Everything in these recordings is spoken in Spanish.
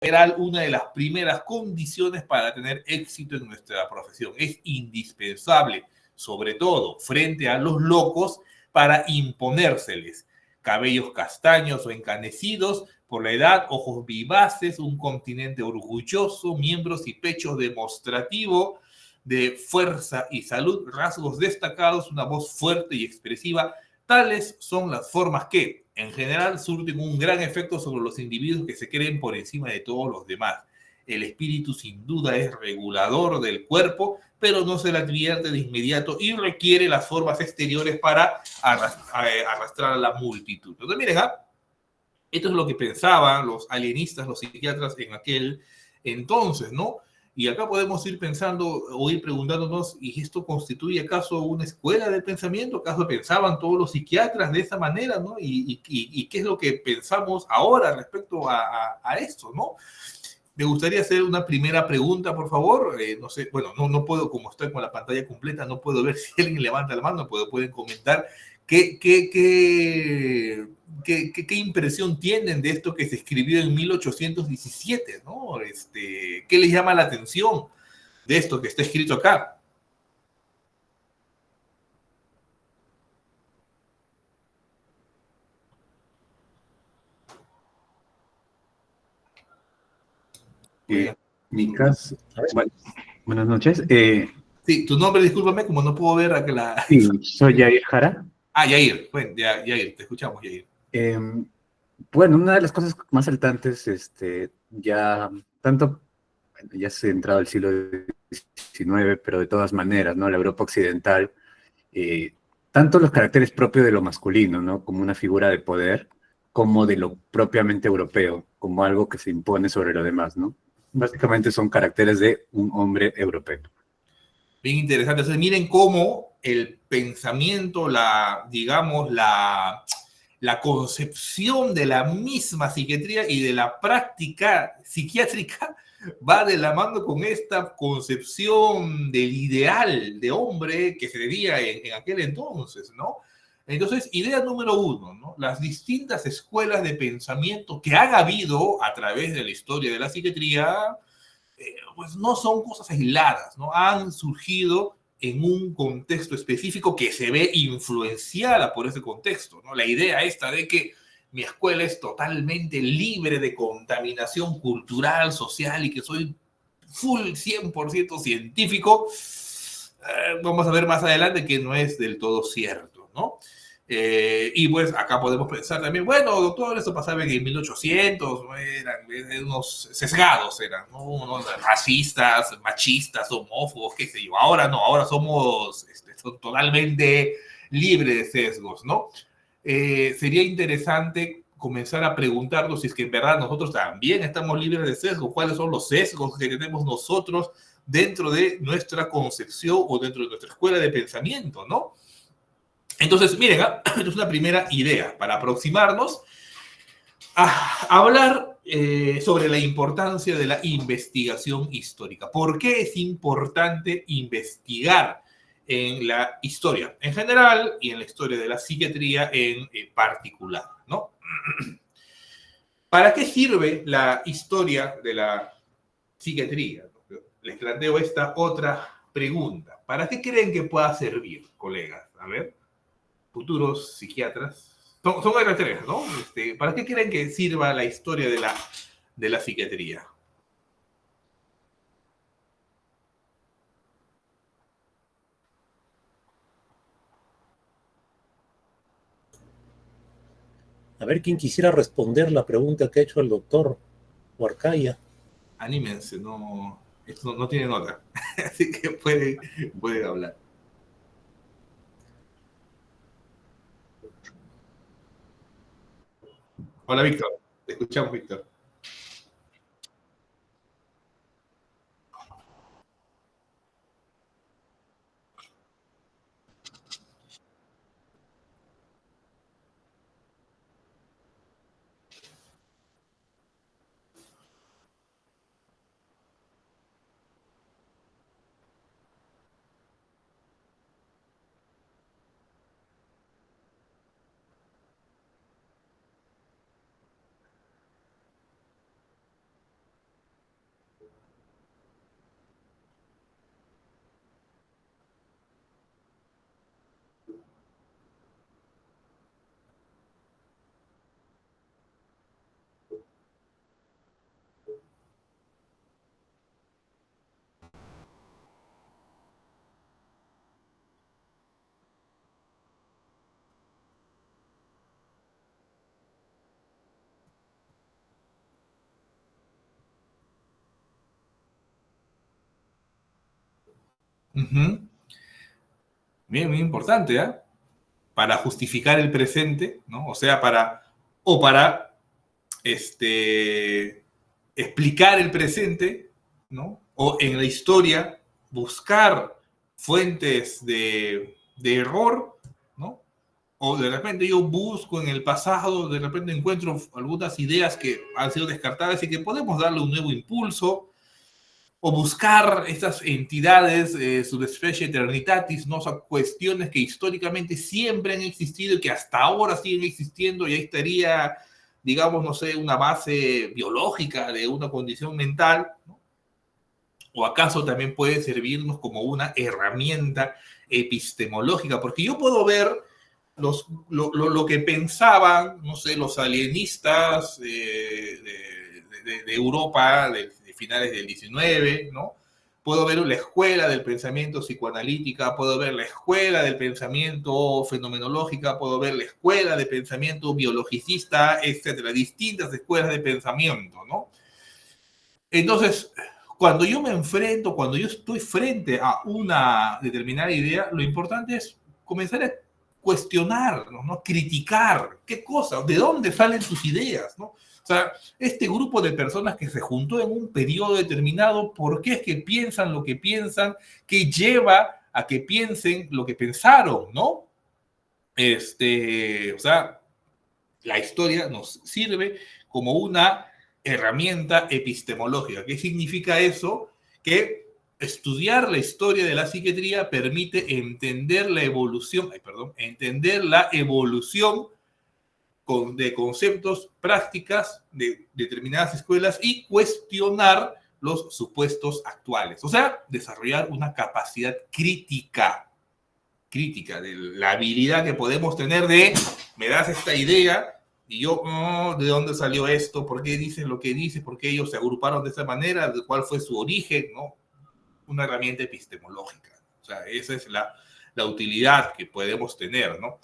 general, una de las primeras condiciones para tener éxito en nuestra profesión. Es indispensable, sobre todo frente a los locos, para imponérseles. Cabellos castaños o encanecidos por la edad, ojos vivaces, un continente orgulloso, miembros y pechos demostrativo de fuerza y salud, rasgos destacados, una voz fuerte y expresiva. Tales son las formas que, en general, surten un gran efecto sobre los individuos que se creen por encima de todos los demás. El espíritu sin duda es regulador del cuerpo, pero no se le advierte de inmediato y requiere las formas exteriores para arrastrar a la multitud. Entonces, miren, esto es lo que pensaban los alienistas, los psiquiatras en aquel entonces, ¿no? Y acá podemos ir pensando o ir preguntándonos, ¿y esto constituye acaso una escuela de pensamiento? ¿Acaso pensaban todos los psiquiatras de esa manera, ¿no? ¿Y qué es lo que pensamos ahora respecto a esto, ¿no? Me gustaría hacer una primera pregunta, por favor. No sé, bueno, no puedo, como estoy con la pantalla completa, no puedo ver si alguien levanta la mano, pueden comentar qué impresión tienen de esto que se escribió en 1817, ¿no? ¿Qué les llama la atención de esto que está escrito acá? Mi caso, bueno, buenas noches. Sí, tu nombre, discúlpame, como no puedo ver a la... Sí, soy Yair Jara. Yair, bueno, Yair, te escuchamos, Yair. Bueno, una de las cosas más saltantes, ya tanto, bueno, ya se ha entrado el siglo XIX, pero de todas maneras, ¿no? La Europa occidental, tanto los caracteres propios de lo masculino, ¿no? Como una figura de poder, como de lo propiamente europeo, como algo que se impone sobre lo demás, ¿no? Básicamente son caracteres de un hombre europeo. Bien interesante. Entonces, miren cómo el pensamiento, digamos, la concepción de la misma psiquiatría y de la práctica psiquiátrica va de la mano con esta concepción del ideal de hombre que se tenía en aquel entonces, ¿no? Entonces, idea número uno, ¿no? Las distintas escuelas de pensamiento que han habido a través de la historia de la psiquiatría, pues no son cosas aisladas, ¿no? Han surgido en un contexto específico que se ve influenciada por ese contexto, ¿no? La idea esta de que mi escuela es totalmente libre de contaminación cultural, social y que soy full 100% científico, vamos a ver más adelante que no es del todo cierto, ¿no? Y pues acá podemos pensar también, bueno, doctor, esto pasaba en 1800, eran unos sesgados, eran, ¿no? Unos racistas, machistas, homófobos, qué sé yo. Ahora no, ahora somos totalmente libres de sesgos, ¿no? Sería interesante comenzar a preguntarnos si es que en verdad nosotros también estamos libres de sesgos, cuáles son los sesgos que tenemos nosotros dentro de nuestra concepción o dentro de nuestra escuela de pensamiento, ¿no? Entonces, miren, es una primera idea para aproximarnos a hablar sobre la importancia de la investigación histórica. ¿Por qué es importante investigar en la historia en general y en la historia de la psiquiatría en particular, ¿no? ¿Para qué sirve la historia de la psiquiatría? Les planteo esta otra pregunta. ¿Para qué creen que pueda servir, colegas? A ver, futuros psiquiatras. Son tres, ¿no? ¿Para qué creen que sirva la historia de la psiquiatría? A ver quién quisiera responder la pregunta que ha hecho el doctor Huarcaya. Anímense, esto no tiene nota. Así que pueden hablar. Hola, Víctor. Te escuchamos, Víctor. Ujú. Bien, muy importante, ¿eh? Para justificar el presente, ¿no? O sea, para explicar el presente, ¿no? O en la historia, buscar fuentes de error, ¿no? O de repente yo busco en el pasado, de repente encuentro algunas ideas que han sido descartadas y que podemos darle un nuevo impulso, o buscar estas entidades, subespecie eternitatis, ¿no? O sea, cuestiones que históricamente siempre han existido y que hasta ahora siguen existiendo, y ahí estaría, digamos, no sé, una base biológica de una condición mental, ¿no? O acaso también puede servirnos como una herramienta epistemológica, porque yo puedo ver lo que pensaban, no sé, los alienistas de Europa de finales del 19, ¿no? Puedo ver la escuela del pensamiento psicoanalítica, puedo ver la escuela del pensamiento fenomenológica, puedo ver la escuela de pensamiento biologicista, etcétera, distintas escuelas de pensamiento, ¿no? Entonces, cuando yo estoy frente a una determinada idea, lo importante es comenzar a cuestionar, ¿no? Criticar, qué cosa, de dónde salen tus ideas, ¿no? O sea, este grupo de personas que se juntó en un periodo determinado, ¿por qué es que piensan lo que piensan? ¿Qué lleva a que piensen lo que pensaron, ¿no? O sea, la historia nos sirve como una herramienta epistemológica. ¿Qué significa eso? Que estudiar la historia de la psiquiatría permite entender la evolución, entender la evolución de conceptos, prácticas de determinadas escuelas y cuestionar los supuestos actuales. O sea, desarrollar una capacidad crítica de la habilidad que podemos tener de, me das esta idea y yo, oh, ¿de dónde salió esto? ¿Por qué dices lo que dices? ¿Por qué ellos se agruparon de esa manera? ¿Cuál fue su origen? ¿No? Una herramienta epistemológica. O sea, esa es la utilidad que podemos tener, ¿no?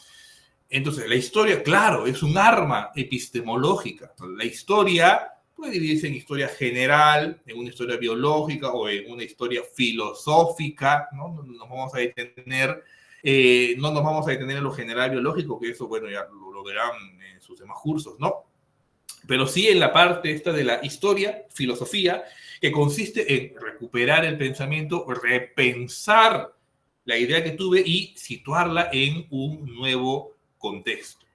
Entonces, la historia, claro, es un arma epistemológica. La historia puede dividirse en historia general, en una historia biológica o en una historia filosófica, ¿no? No nos vamos a detener en lo general biológico, que eso, bueno, ya lo verán en sus demás cursos, ¿no? Pero sí en la parte esta de la historia, filosofía, que consiste en recuperar el pensamiento, repensar la idea que tuve y situarla en un nuevo contexto.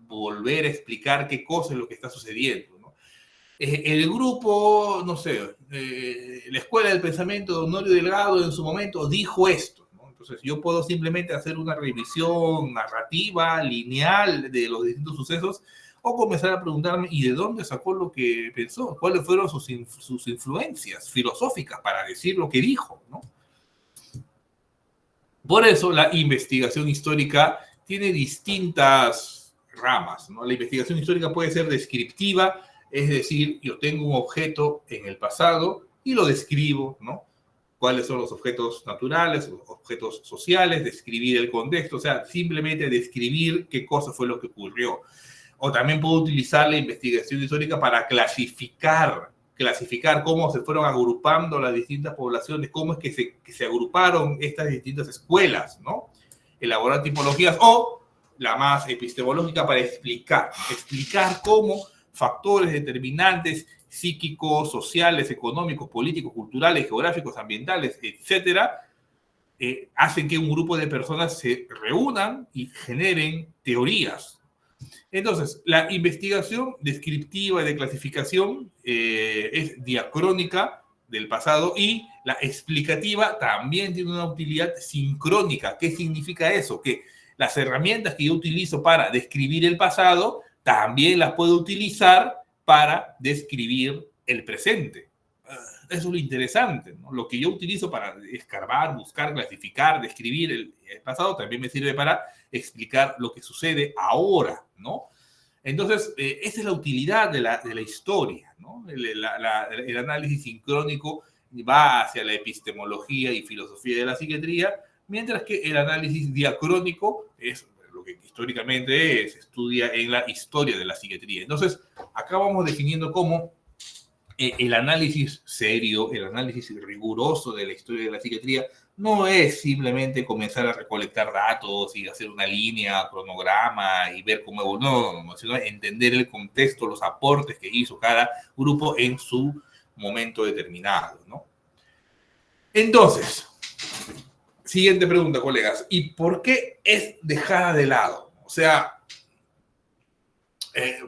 Volver a explicar qué cosa es lo que está sucediendo, ¿no? El grupo, no sé, la Escuela del Pensamiento de Honorio Delgado en su momento dijo esto, ¿no? Entonces yo puedo simplemente hacer una revisión narrativa, lineal de los distintos sucesos, o comenzar a preguntarme, ¿y de dónde sacó lo que pensó? ¿Cuáles fueron sus influencias filosóficas para decir lo que dijo, ¿no? Por eso la investigación histórica tiene distintas ramas, ¿no? La investigación histórica puede ser descriptiva, es decir, yo tengo un objeto en el pasado y lo describo, ¿no? Cuáles son los objetos naturales, los objetos sociales, describir el contexto, o sea, simplemente describir qué cosa fue lo que ocurrió. O también puedo utilizar la investigación histórica para clasificar cómo se fueron agrupando las distintas poblaciones, cómo es que se agruparon estas distintas escuelas, ¿no? Elaborar tipologías o la más epistemológica para explicar cómo factores determinantes psíquicos, sociales, económicos, políticos, culturales, geográficos, ambientales, etcétera, hacen que un grupo de personas se reúnan y generen teorías. Entonces, la investigación descriptiva y de clasificación es diacrónica del pasado y la explicativa también tiene una utilidad sincrónica. ¿Qué significa eso? Que las herramientas que yo utilizo para describir el pasado también las puedo utilizar para describir el presente. Eso es lo interesante, ¿no? Lo que yo utilizo para escarbar, buscar, clasificar, describir el pasado también me sirve para explicar lo que sucede ahora, ¿no? Entonces, esa es la utilidad de la historia, ¿no? El análisis sincrónico va hacia la epistemología y filosofía de la psiquiatría, mientras que el análisis diacrónico es lo que históricamente se estudia en la historia de la psiquiatría. Entonces, acá vamos definiendo cómo el análisis serio, el análisis riguroso de la historia de la psiquiatría no es simplemente comenzar a recolectar datos y hacer una línea, cronograma y ver cómo evolucionó, no, sino entender el contexto, los aportes que hizo cada grupo en su momento determinado, ¿no? Entonces, siguiente pregunta, colegas. ¿Y por qué es dejada de lado? O sea,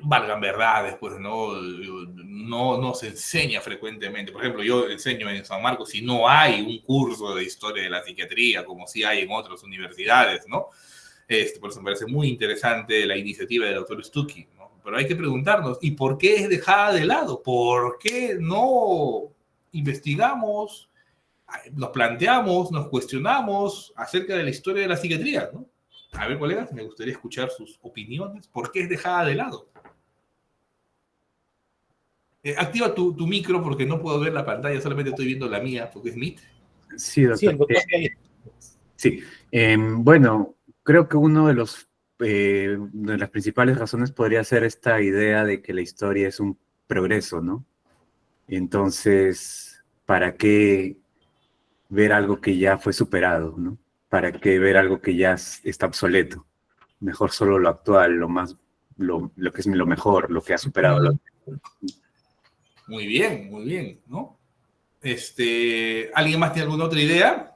valgan verdades, pues no se enseña frecuentemente. Por ejemplo, yo enseño en San Marcos y no hay un curso de historia de la psiquiatría como sí hay en otras universidades, ¿no? Por eso me parece muy interesante la iniciativa del doctor Stuckey, ¿no? Pero hay que preguntarnos, ¿y por qué es dejada de lado? ¿Por qué no investigamos, nos planteamos, nos cuestionamos acerca de la historia de la psiquiatría, ¿no? A ver, colegas, me gustaría escuchar sus opiniones. ¿Por qué es dejada de lado? Activa tu micro porque no puedo ver la pantalla, solamente estoy viendo la mía porque es Meet. Sí, doctor. Sí, el doctor Sí, bueno, creo que uno de las principales razones podría ser esta idea de que la historia es un progreso, ¿no? Entonces, ¿para qué ver algo que ya fue superado, ¿no? ¿Para qué ver algo que ya está obsoleto? Mejor solo lo actual, lo que es lo mejor, lo que ha superado. Muy bien, ¿no? ¿Alguien más tiene alguna otra idea?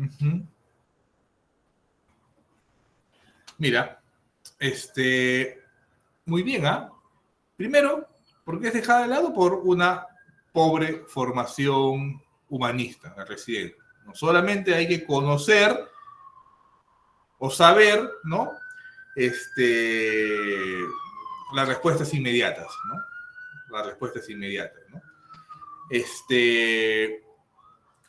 Uh-huh. Mira, muy bien, ¿ah? Primero, porque es dejada de lado por una pobre formación humanista, residente. No solamente hay que conocer o saber, ¿no? Las respuestas inmediatas, ¿no? Las respuestas inmediatas, ¿no?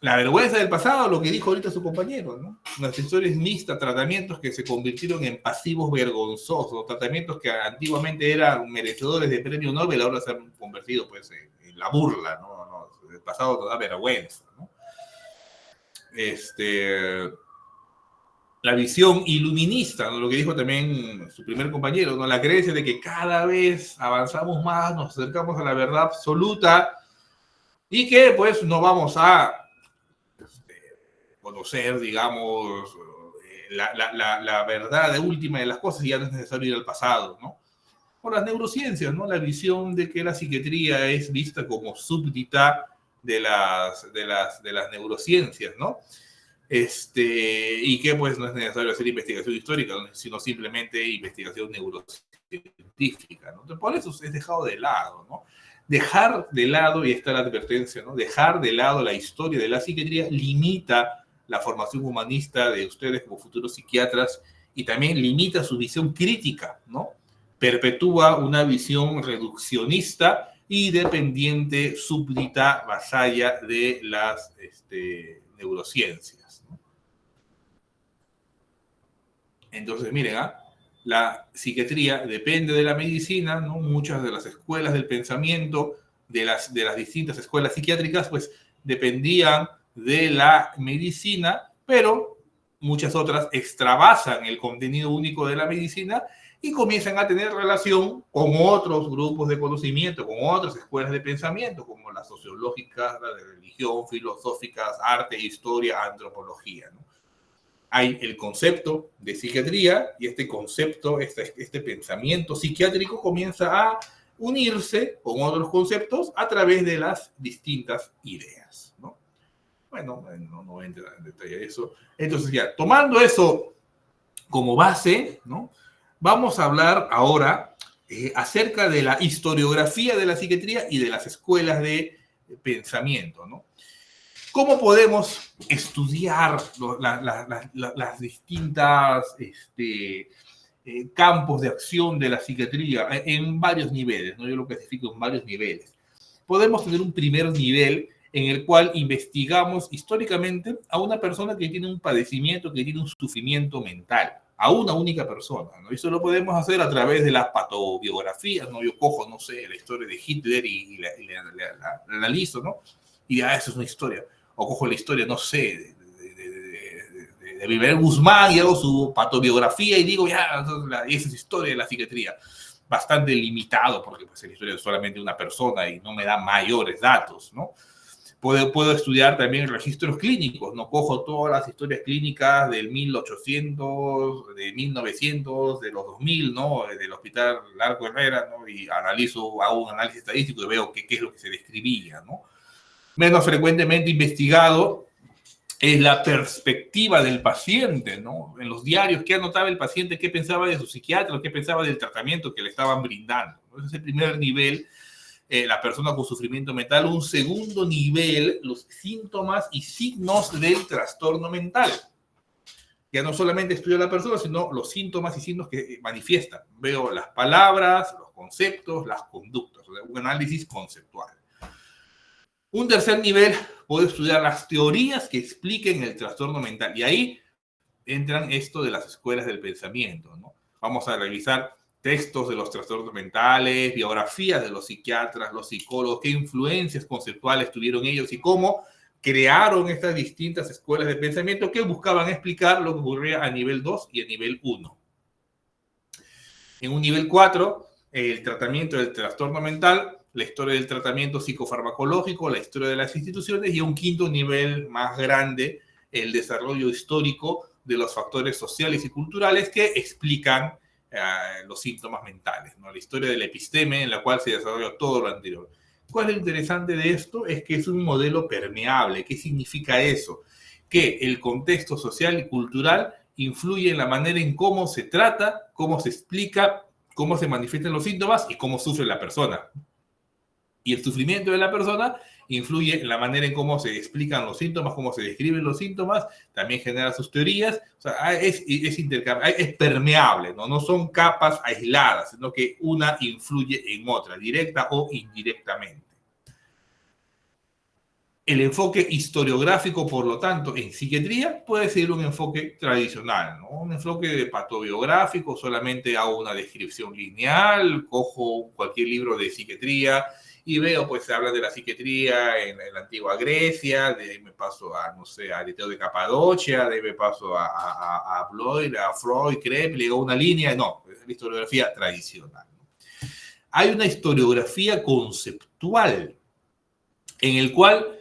La vergüenza del pasado, lo que dijo ahorita su compañero, ¿no? Nuestra historia es mixta, tratamientos que se convirtieron en pasivos vergonzosos, tratamientos que antiguamente eran merecedores de premio Nobel, ahora se han convertido pues en la burla, ¿no? El pasado nos da vergüenza, ¿no? La visión iluminista, ¿no? Lo que dijo también su primer compañero, ¿no? La creencia de que cada vez avanzamos más, nos acercamos a la verdad absoluta y que pues no vamos a conocer, digamos, la verdad última de las cosas y ya no es necesario ir al pasado, ¿no? Por las neurociencias, ¿no? La visión de que la psiquiatría es vista como súbdita de las neurociencias, ¿no? Y que pues no es necesario hacer investigación histórica, sino simplemente investigación neurocientífica, ¿no? Entonces, por eso es dejado de lado, ¿no? Dejar de lado, y esta es la advertencia, ¿no? Dejar de lado la historia de la psiquiatría limita la formación humanista de ustedes como futuros psiquiatras y también limita su visión crítica, ¿no? Perpetúa una visión reduccionista y dependiente, súbdita, vasalla de las neurociencias, ¿no? Entonces, miren, la psiquiatría depende de la medicina, ¿no? Muchas de las escuelas del pensamiento de las distintas escuelas psiquiátricas, pues dependían de la medicina, pero muchas otras extravasan el contenido único de la medicina y comienzan a tener relación con otros grupos de conocimiento, con otras escuelas de pensamiento, como las sociológicas, las de religión, filosóficas, arte, historia, antropología, ¿no? Hay el concepto de psiquiatría y este concepto, este pensamiento psiquiátrico comienza a unirse con otros conceptos a través de las distintas ideas, ¿no? Bueno, no voy a entrar en detalle de eso. Entonces ya, tomando eso como base, ¿no? Vamos a hablar ahora acerca de la historiografía de la psiquiatría y de las escuelas de pensamiento, ¿no? ¿Cómo podemos estudiar las distintas campos de acción de la psiquiatría en varios niveles, ¿no? Yo lo clasifico en varios niveles. Podemos tener un primer nivel en el cual investigamos históricamente a una persona que tiene un padecimiento, que tiene un sufrimiento mental, a una única persona, ¿no? Eso lo podemos hacer a través de las patobiografías, ¿no? Yo cojo, no sé, la historia de Hitler y la analizo, ¿no? Y ya, eso es una historia. O cojo la historia, no sé, de Viver Guzmán y hago su patobiografía y digo, ya, esa es historia de la psiquiatría. Bastante limitado, porque pues, la historia es solamente una persona y no me da mayores datos, ¿no? Puedo estudiar también registros clínicos, no cojo todas las historias clínicas del 1800, de 1900, de los 2000, ¿no? Del Hospital Largo Herrera, ¿no? Y hago un análisis estadístico y veo qué es lo que se describía, ¿no? Menos frecuentemente investigado es la perspectiva del paciente, ¿no? En los diarios, ¿qué anotaba el paciente? ¿Qué pensaba de su psiquiatra? ¿Qué pensaba del tratamiento que le estaban brindando? Ese es el primer nivel, la persona con sufrimiento mental. Un segundo nivel, los síntomas y signos del trastorno mental. Ya no solamente estudio a la persona, sino los síntomas y signos que manifiestan. Veo las palabras, los conceptos, las conductas, o sea, un análisis conceptual. Un tercer nivel, puedo estudiar las teorías que expliquen el trastorno mental. Y ahí entran esto de las escuelas del pensamiento, ¿no? Vamos a revisar textos de los trastornos mentales, biografías de los psiquiatras, los psicólogos, qué influencias conceptuales tuvieron ellos y cómo crearon estas distintas escuelas de pensamiento que buscaban explicar lo que ocurría a nivel 2 y a nivel 1. En un nivel 4, el tratamiento del trastorno mental, la historia del tratamiento psicofarmacológico, la historia de las instituciones, y un quinto nivel más grande, el desarrollo histórico de los factores sociales y culturales que explican los síntomas mentales, ¿no? La historia de la episteme en la cual se desarrolla todo lo anterior. ¿Cuál es lo interesante de esto? Es que es un modelo permeable. ¿Qué significa eso? Que el contexto social y cultural influye en la manera en cómo se trata, cómo se explica, cómo se manifiestan los síntomas y cómo sufre la persona. Y el sufrimiento de la persona influye en la manera en cómo se explican los síntomas, cómo se describen los síntomas, también genera sus teorías, o sea, es permeable, ¿no? No son capas aisladas, sino que una influye en otra, directa o indirectamente. El enfoque historiográfico, por lo tanto, en psiquiatría puede ser un enfoque tradicional, ¿no? Un enfoque de patobiográfico, solamente hago una descripción lineal, cojo cualquier libro de psiquiatría y veo, pues se habla de la psiquiatría en la antigua Grecia, de ahí me paso a, no sé, a Aleteo de Capadocia, de ahí me paso a Freud, Krepel, le digo una línea, no, es la historiografía tradicional, ¿no? Hay una historiografía conceptual en el cual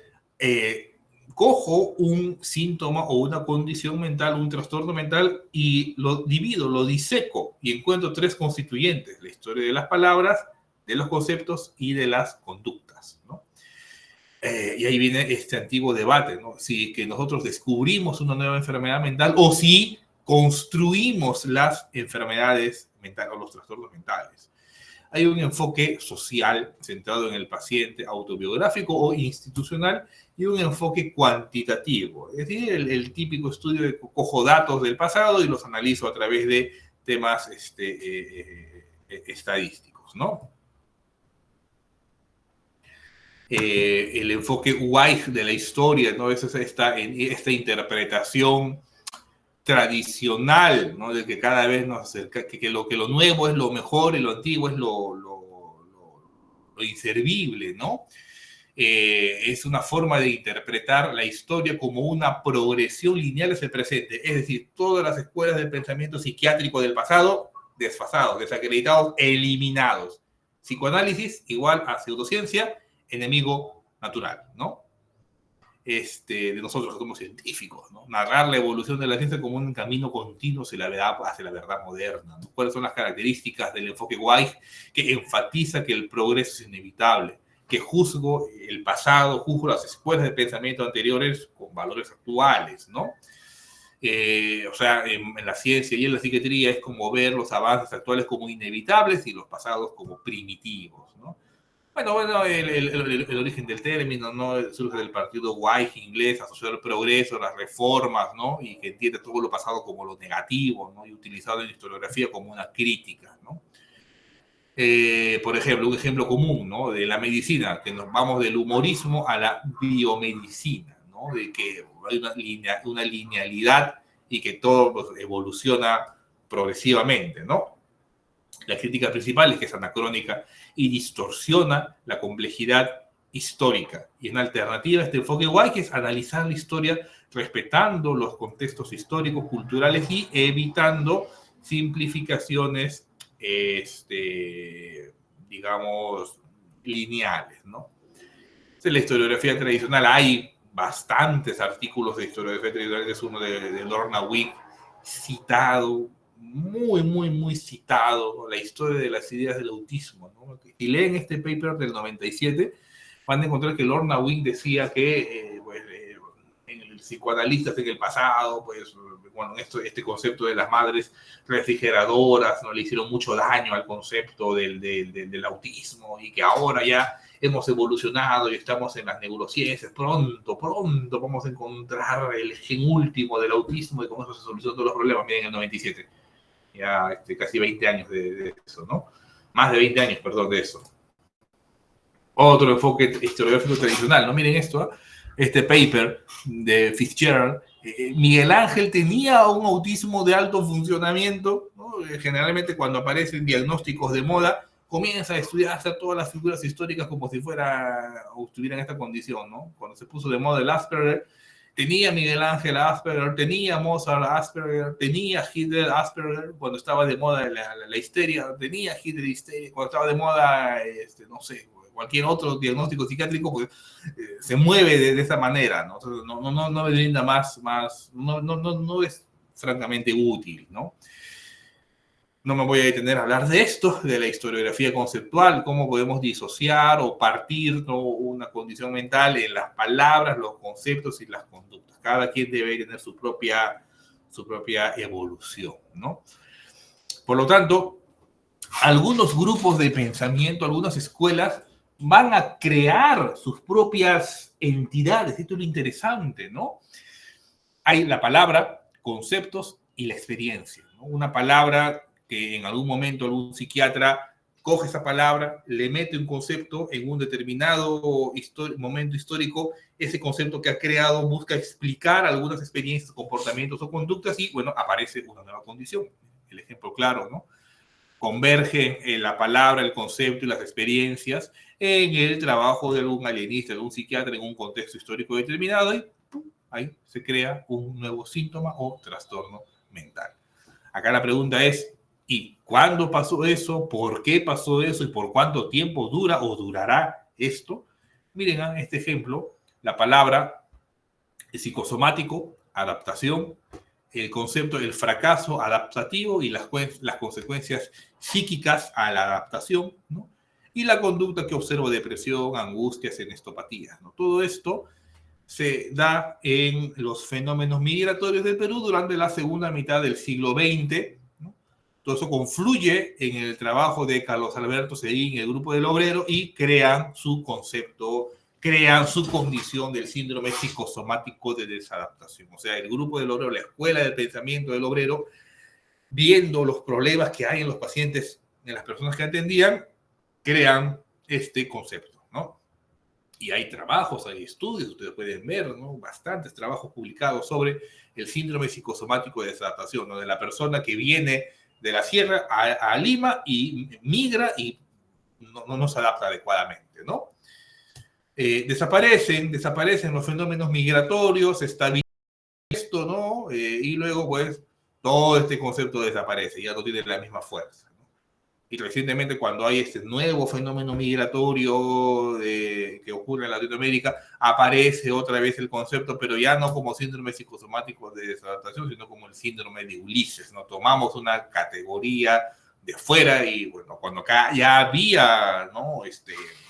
cojo un síntoma o una condición mental, un trastorno mental, y lo divido, lo diseco, y encuentro tres constituyentes: la historia de las palabras, de los conceptos y de las conductas, ¿no? Y ahí viene este antiguo debate, ¿no? Si que nosotros descubrimos una nueva enfermedad mental o si construimos las enfermedades mentales o los trastornos mentales. Hay un enfoque social centrado en el paciente, autobiográfico o institucional, y un enfoque cuantitativo, es decir, el típico estudio de cojo datos del pasado y los analizo a través de temas estadísticos, ¿no? El enfoque Weich de la historia, ¿no? Es esta interpretación tradicional, ¿no? De que cada vez nos acerca, que lo nuevo es lo mejor y lo antiguo es lo inservible, ¿no? Es una forma de interpretar la historia como una progresión lineal hacia el presente, es decir, todas las escuelas del pensamiento psiquiátrico del pasado, desfasados, desacreditados, eliminados. Psicoanálisis igual a pseudociencia, enemigo natural, ¿no? De nosotros que somos científicos, ¿no? Narrar la evolución de la ciencia como un camino continuo hacia la verdad moderna, ¿no? ¿Cuáles son las características del enfoque Weich? Que enfatiza que el progreso es inevitable, que juzgo el pasado, juzgo las escuelas de pensamiento anteriores con valores actuales, ¿no? O sea, en la ciencia y en la psiquiatría es como ver los avances actuales como inevitables y los pasados como primitivos, ¿no? Bueno, el origen del término, ¿no? Surge del partido White inglés, asociado al progreso, las reformas, ¿no? Y que entiende todo lo pasado como lo negativo, ¿no? Y utilizado en la historiografía como una crítica, ¿no? Por ejemplo, un ejemplo común, ¿no? De la medicina, que nos vamos del humorismo a la biomedicina, ¿no? De que hay una linealidad y que todo pues, evoluciona progresivamente, ¿no? La crítica principal es que es anacrónica y distorsiona la complejidad histórica. Y en alternativa, este enfoque guay que es analizar la historia respetando los contextos históricos, culturales y evitando simplificaciones, digamos, lineales, ¿no? En la historiografía tradicional hay bastantes artículos de historiografía tradicional, es uno de Lorna Wick, citado, muy citado, ¿no? La historia de las ideas del autismo, ¿no? Si leen este paper del 97, van a encontrar que Lorna Wick decía que en el psicoanalistas en el pasado, pues, bueno, este concepto de las madres refrigeradoras, ¿no? Le hicieron mucho daño al concepto del autismo y que ahora ya hemos evolucionado y estamos en las neurociencias, pronto vamos a encontrar el gen último del autismo y con eso se solucionan todos los problemas. Miren, en el 97, ya casi 20 años de eso, ¿no? Más de 20 años, perdón, de eso. Otro enfoque historiográfico tradicional, ¿no? Miren esto, ¿eh? Este paper de Fitzgerald, Miguel Ángel tenía un autismo de alto funcionamiento, ¿no? Generalmente cuando aparecen diagnósticos de moda, comienza a estudiarse todas las figuras históricas como si fuera o estuvieran en esta condición, ¿no? Cuando se puso de moda el Asperger, tenía Miguel Ángel Asperger, tenía Mozart Asperger, tenía Hitler Asperger, cuando estaba de moda la histeria, tenía Hitler histeria, cuando estaba de moda, no sé, cualquier otro diagnóstico psiquiátrico, pues se mueve de esa manera, ¿no? Entonces, no me brinda más no es francamente útil, ¿no? No me voy a detener a hablar de esto, de la historiografía conceptual, cómo podemos disociar o partir, ¿no? Una condición mental en las palabras, los conceptos y las conductas. Cada quien debe tener su propia evolución, ¿no? Por lo tanto, algunos grupos de pensamiento, algunas escuelas van a crear sus propias entidades. Esto es lo interesante, ¿no? Hay la palabra, conceptos y la experiencia, ¿no? Una palabra que en algún momento algún psiquiatra coge esa palabra, le mete un concepto en un determinado momento histórico, ese concepto que ha creado busca explicar algunas experiencias, comportamientos o conductas y, bueno, aparece una nueva condición. El ejemplo claro, ¿no? Converge la palabra, el concepto y las experiencias en el trabajo de algún alienista, de un psiquiatra en un contexto histórico determinado y ¡pum!, ahí se crea un nuevo síntoma o trastorno mental. Acá la pregunta es, ¿y cuándo pasó eso? ¿Por qué pasó eso? ¿Y por cuánto tiempo dura o durará esto? Miren este ejemplo, la palabra psicosomático, adaptación, el concepto del fracaso adaptativo y las consecuencias psíquicas a la adaptación, ¿no? Y la conducta que observo, depresión, angustias, enestopatías, ¿no? Todo esto se da en los fenómenos migratorios del Perú durante la segunda mitad del siglo XX, ¿no? Todo eso confluye en el trabajo de Carlos Alberto Seguín y el Grupo del Obrero y crean su concepto, crean su condición del síndrome psicosomático de desadaptación. O sea, el Grupo del Obrero, la escuela del pensamiento del obrero, viendo los problemas que hay en los pacientes, en las personas que atendían, crean este concepto, ¿no? Y hay trabajos, hay estudios, ustedes pueden ver, ¿no? Bastantes trabajos publicados sobre el síndrome psicosomático de desadaptación, ¿no? De la persona que viene de la sierra a Lima y migra y no se adapta adecuadamente, ¿no? Desaparecen los fenómenos migratorios, estabiliza esto, ¿no? Y luego, pues, todo este concepto desaparece, ya no tiene la misma fuerza. Y recientemente, cuando hay este nuevo fenómeno migratorio que ocurre en Latinoamérica, aparece otra vez el concepto, pero ya no como síndrome psicosomático de desadaptación, sino como el síndrome de Ulises, ¿no? Tomamos una categoría de fuera y, bueno, cuando acá ya había, ¿no?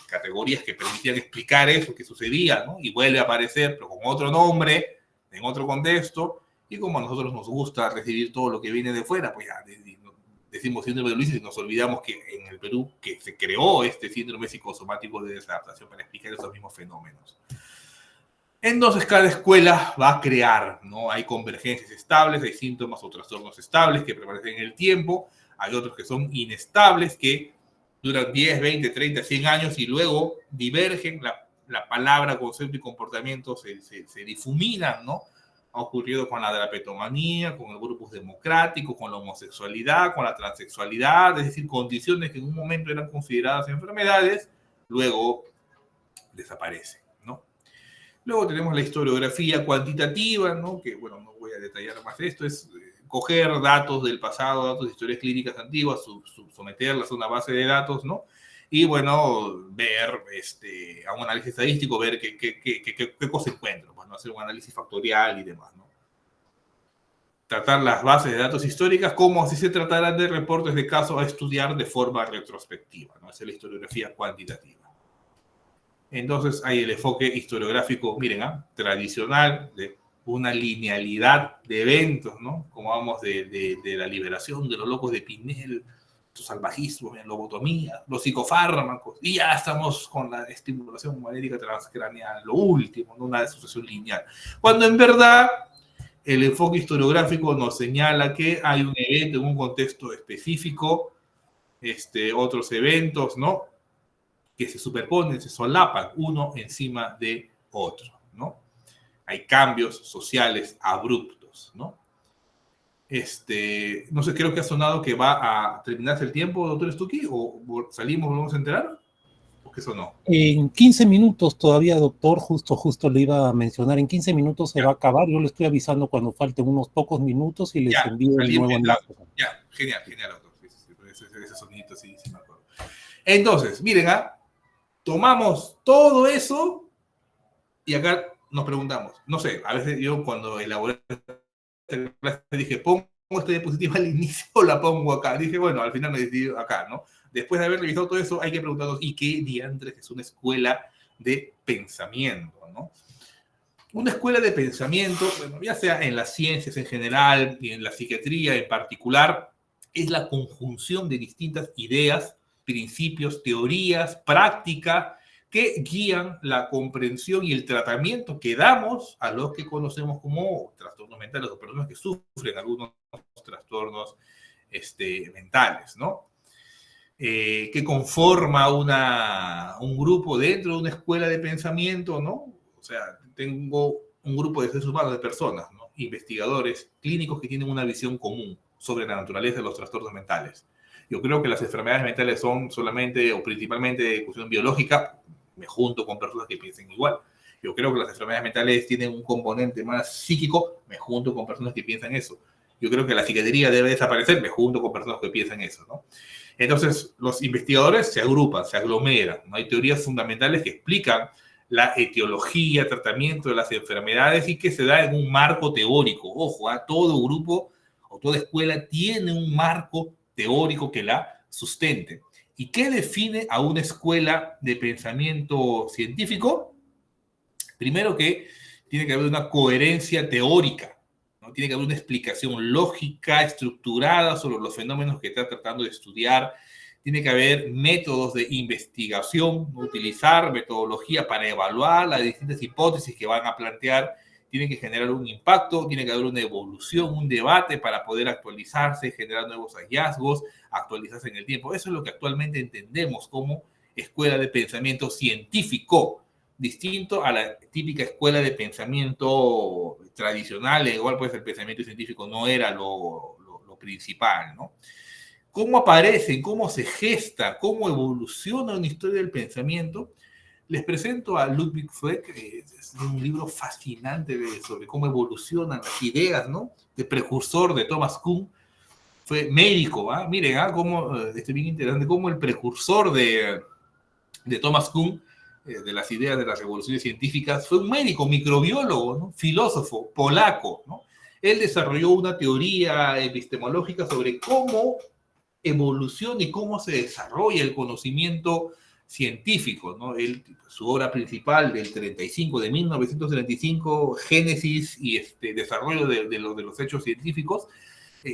Categorías que permitían explicar eso que sucedía, ¿no? Y vuelve a aparecer, pero con otro nombre, en otro contexto, y como a nosotros nos gusta recibir todo lo que viene de fuera, pues ya decimos síndrome de Ulises y nos olvidamos que en el Perú que se creó este síndrome psicosomático de desadaptación para explicar esos mismos fenómenos. Entonces, cada escuela va a crear, ¿no? Hay convergencias estables, hay síntomas o trastornos estables que permanecen en el tiempo, hay otros que son inestables, que duran 10, 20, 30, 100 años y luego divergen, la palabra, concepto y comportamiento se difuminan, ¿no? Ha ocurrido con la drapetomanía, con el grupos democráticos, con la homosexualidad, con la transexualidad, es decir, condiciones que en un momento eran consideradas enfermedades, luego desaparecen, ¿no? Luego tenemos la historiografía cuantitativa, ¿no? Que, bueno, no voy a detallar más esto, es coger datos del pasado, datos de historias clínicas antiguas, someterlas a una base de datos, ¿no? Y, bueno, ver a un análisis estadístico, ver qué cosa encuentro, bueno, hacer un análisis factorial y demás, ¿no? Tratar las bases de datos históricas como si se tratara de reportes de caso a estudiar de forma retrospectiva, ¿no? Esa es la historiografía cuantitativa. Entonces hay el enfoque historiográfico, miren, tradicional, de una linealidad de eventos, ¿no? Como vamos de la liberación de los locos de Pinel, su salvajismo, la lobotomía, los psicofármacos, y ya estamos con la estimulación magnética transcraneal, lo último, ¿no? Una sucesión lineal. Cuando en verdad el enfoque historiográfico nos señala que hay un evento en un contexto específico, otros eventos, ¿no? Que se superponen, se solapan uno encima de otro, ¿no? Hay cambios sociales abruptos, ¿no? No sé, creo que ha sonado que va a terminarse el tiempo, doctor Stucky, o salimos, volvemos a enterar, o qué sonó. En 15 minutos todavía, doctor, justo le iba a mencionar, en 15 minutos se va a acabar, yo le estoy avisando cuando falten unos pocos minutos y les envío el nuevo enlace. Ya, genial, doctor, ese sonidito sí me acuerdo. Entonces, miren, tomamos todo eso y acá nos preguntamos, no sé, a veces yo cuando elaboré dije, pongo esta diapositiva al inicio o la pongo acá. Dije, bueno, al final me decidí acá, ¿no? Después de haber revisado todo eso, hay que preguntarnos, ¿y qué diantres es una escuela de pensamiento, ¿no? Una escuela de pensamiento, bueno, ya sea en las ciencias en general y en la psiquiatría en particular, es la conjunción de distintas ideas, principios, teorías, prácticas, que guían la comprensión y el tratamiento que damos a los que conocemos como trastornos mentales o personas que sufren algunos trastornos mentales, ¿no? Que conforma un grupo dentro de una escuela de pensamiento, ¿no? O sea, tengo un grupo de seres humanos, de personas, ¿no? Investigadores clínicos que tienen una visión común sobre la naturaleza de los trastornos mentales. Yo creo que las enfermedades mentales son solamente o principalmente de cuestión biológica. Me junto con personas que piensen igual. Yo creo que las enfermedades mentales tienen un componente más psíquico, me junto con personas que piensan eso. Yo creo que la psiquiatría debe desaparecer, me junto con personas que piensan eso, ¿no? Entonces, los investigadores se agrupan, se aglomeran, ¿no? Hay teorías fundamentales que explican la etiología, tratamiento de las enfermedades y que se da en un marco teórico. Ojo, todo grupo o toda escuela tiene un marco teórico que la sustente. ¿Y qué define a una escuela de pensamiento científico? Primero que tiene que haber una coherencia teórica, ¿no? Tiene que haber una explicación lógica, estructurada sobre los fenómenos que está tratando de estudiar. Tiene que haber métodos de investigación, utilizar metodología para evaluar las distintas hipótesis que van a plantear. Tiene que generar un impacto, tiene que haber una evolución, un debate para poder actualizarse, generar nuevos hallazgos, actualizarse en el tiempo. Eso es lo que actualmente entendemos como escuela de pensamiento científico, distinto a la típica escuela de pensamiento tradicional. Igual pues el pensamiento científico no era lo principal, ¿no? ¿Cómo aparece, cómo se gesta, cómo evoluciona una historia del pensamiento? Les presento a Ludwig Fleck, es un libro fascinante sobre cómo evolucionan las ideas, ¿no? De precursor de Thomas Kuhn. Fue médico, ¿ah? Miren, cómo, bien interesante, cómo el precursor de Thomas Kuhn, de las ideas de las revoluciones científicas, fue un médico, microbiólogo, ¿no? Filósofo, polaco, ¿no? Él desarrolló una teoría epistemológica sobre cómo evoluciona y cómo se desarrolla el conocimiento científico, ¿no? Su obra principal de 1935, Génesis y desarrollo de los hechos científicos,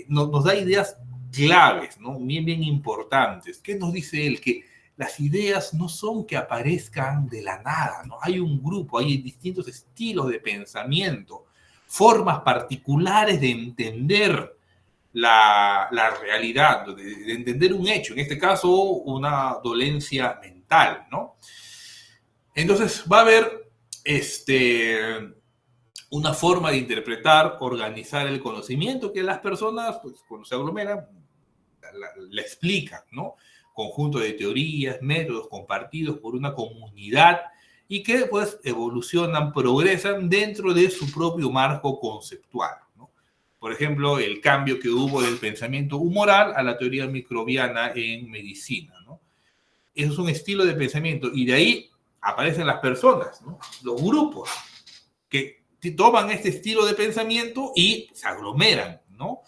nos da ideas claves, ¿no? Bien importantes. ¿Qué nos dice él? Que las ideas no son que aparezcan de la nada, ¿no? Hay un grupo, hay distintos estilos de pensamiento, formas particulares de entender la realidad, de entender un hecho, en este caso una dolencia mental, ¿no? Entonces va a haber una forma de interpretar, organizar el conocimiento que las personas, pues, cuando se aglomeran, la explican, ¿no? Conjunto de teorías, métodos compartidos por una comunidad y que pues evolucionan, progresan dentro de su propio marco conceptual, ¿no? Por ejemplo, el cambio que hubo del pensamiento humoral a la teoría microbiana en medicina, ¿no? Eso es un estilo de pensamiento y de ahí aparecen las personas, ¿no? Los grupos que toman este estilo de pensamiento y se aglomeran, ¿no?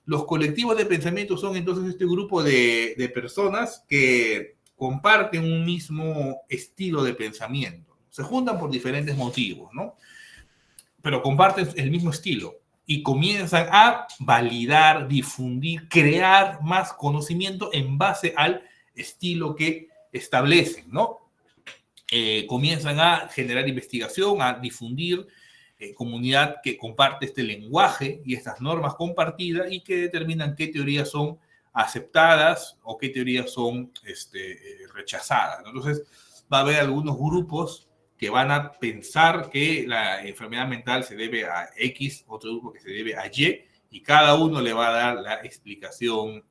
Los colectivos de pensamiento son entonces este grupo de personas que comparten un mismo estilo de pensamiento. Se juntan por diferentes motivos, ¿no? Pero comparten el mismo estilo y comienzan a validar, difundir, crear más conocimiento en base al estilo que establecen, ¿no? Comienzan a generar investigación, a difundir comunidad que comparte este lenguaje y estas normas compartidas y que determinan qué teorías son aceptadas o qué teorías son rechazadas. Entonces, va a haber algunos grupos que van a pensar que la enfermedad mental se debe a X, otro grupo que se debe a Y cada uno le va a dar la explicación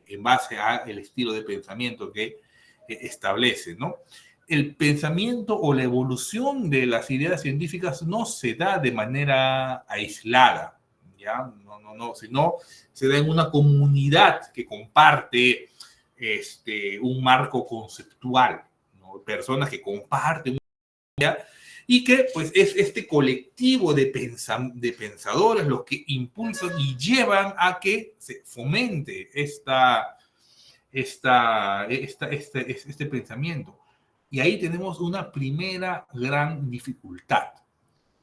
en base al estilo de pensamiento que establece, ¿no? El pensamiento o la evolución de las ideas científicas no se da de manera aislada, ¿ya? No, sino se da en una comunidad que comparte un marco conceptual, ¿no? Personas que comparten una idea y que pues es este colectivo de pensadores los que impulsan y llevan a que se fomente este pensamiento. Y ahí tenemos una primera gran dificultad.